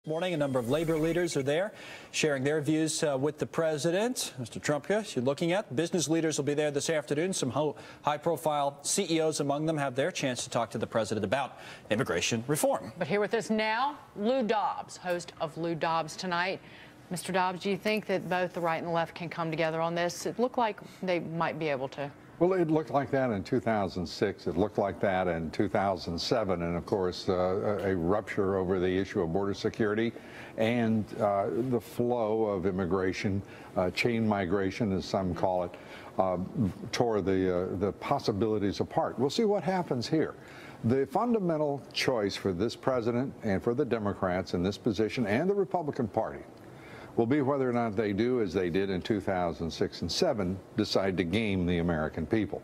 Morning, a number of labor leaders are there sharing their views with the president. Mr. Trump, you're looking at. Business leaders will be there this afternoon. Some high-profile CEOs among them have their chance to talk to the president about immigration reform. But here with us now, Lou Dobbs, host of Lou Dobbs Tonight. Mr. Dobbs, do you think that both the right and the left can come together on this? It looked like they might be able to. Well, it looked like that in 2006. It looked like that in 2007. And, of course, a rupture over the issue of border security and the flow of immigration, chain migration, as some call it, tore the possibilities apart. We'll see what happens here. The fundamental choice for this president and for the Democrats in this position and the Republican Party will be whether or not they do, as they did in 2006 and 2007, decide to game the American people.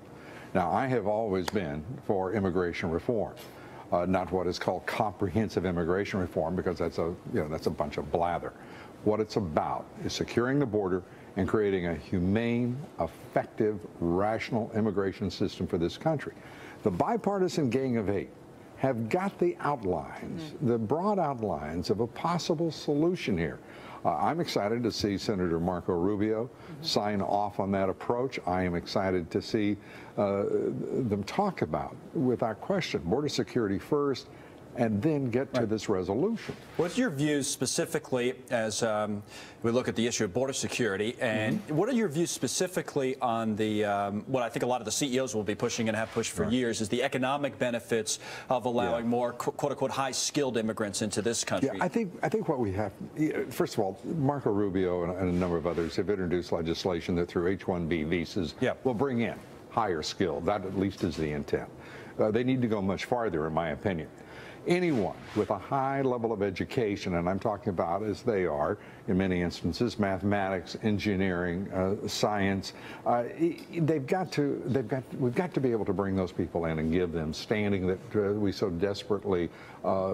Now, I have always been for immigration reform, not what is called comprehensive immigration reform, because that's a bunch of blather. What it's about is securing the border and creating a humane, effective, rational immigration system for this country. The bipartisan Gang of Eight have got the outlines, the broad outlines of a possible solution here. I'm excited to see Senator Marco Rubio sign off on that approach. I am excited to see them talk about, without question, border security first, and then get to this resolution. What's your views specifically as we look at the issue of border security, and what are your views specifically on the what I think a lot of the CEOs will be pushing and have pushed for years is the economic benefits of allowing more quote-unquote high-skilled immigrants into this country? Yeah, I think what we have, first of all, Marco Rubio and a number of others have introduced legislation that through H-1B visas will bring in higher skill. That at least is the intent. They need to go much farther, in my opinion. Anyone with a high level of education, and I'm talking about, as they are in many instances, mathematics, engineering, science, we've got to be able to bring those people in and give them standing that we so desperately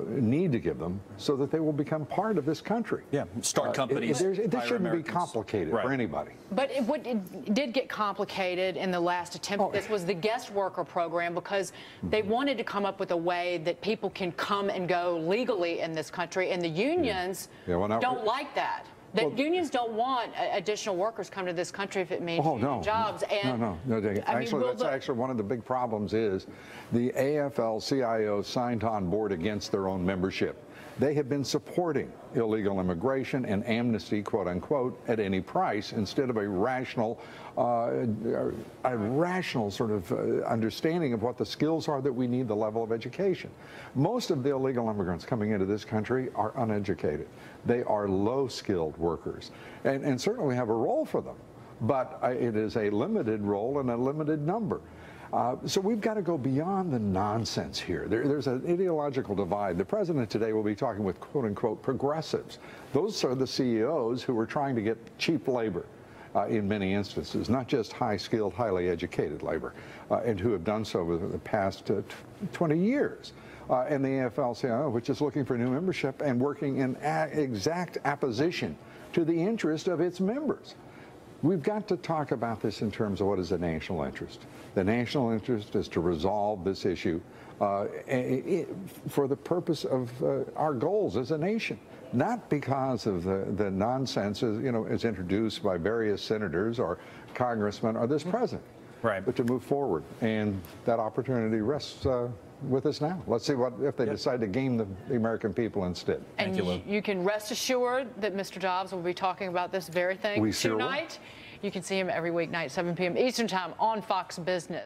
need to give them, so that they will become part of this country. Yeah, start companies. This shouldn't be complicated for anybody. But it did get complicated in the last attempt. This was the guest worker program, because they wanted to come up with a way that people can come and go legally in this country, and the unions don't like that. The unions don't want additional workers come to this country if it means jobs. And no. Actually, that's actually one of the big problems is the AFL-CIO signed on board against their own membership. They have been supporting illegal immigration and amnesty, quote unquote, at any price, instead of a rational sort of understanding of what the skills are that we need, the level of education. Most of the illegal immigrants coming into this country are uneducated. They are low-skilled workers, and certainly we have a role for them, but it is a limited role and a limited number. So we've got to go beyond the nonsense here. There's an ideological divide. The president today will be talking with quote-unquote progressives. Those are the CEOs who are trying to get cheap labor in many instances, not just high-skilled, highly educated labor, and who have done so over the past 20 years. And the AFL-CIO, which is looking for new membership and working in exact opposition to the interest of its members. We've got to talk about this in terms of what is the national interest. The national interest is to resolve this issue for the purpose of our goals as a nation, not because of the nonsense as introduced by various senators or congressmen or this president, but to move forward. And that opportunity rests with us now. Let's see if they decide to game the American people instead. And you can rest assured that Mr. Dobbs will be talking about this very thing tonight. You can see him every weeknight, 7 p.m. Eastern Time on Fox Business.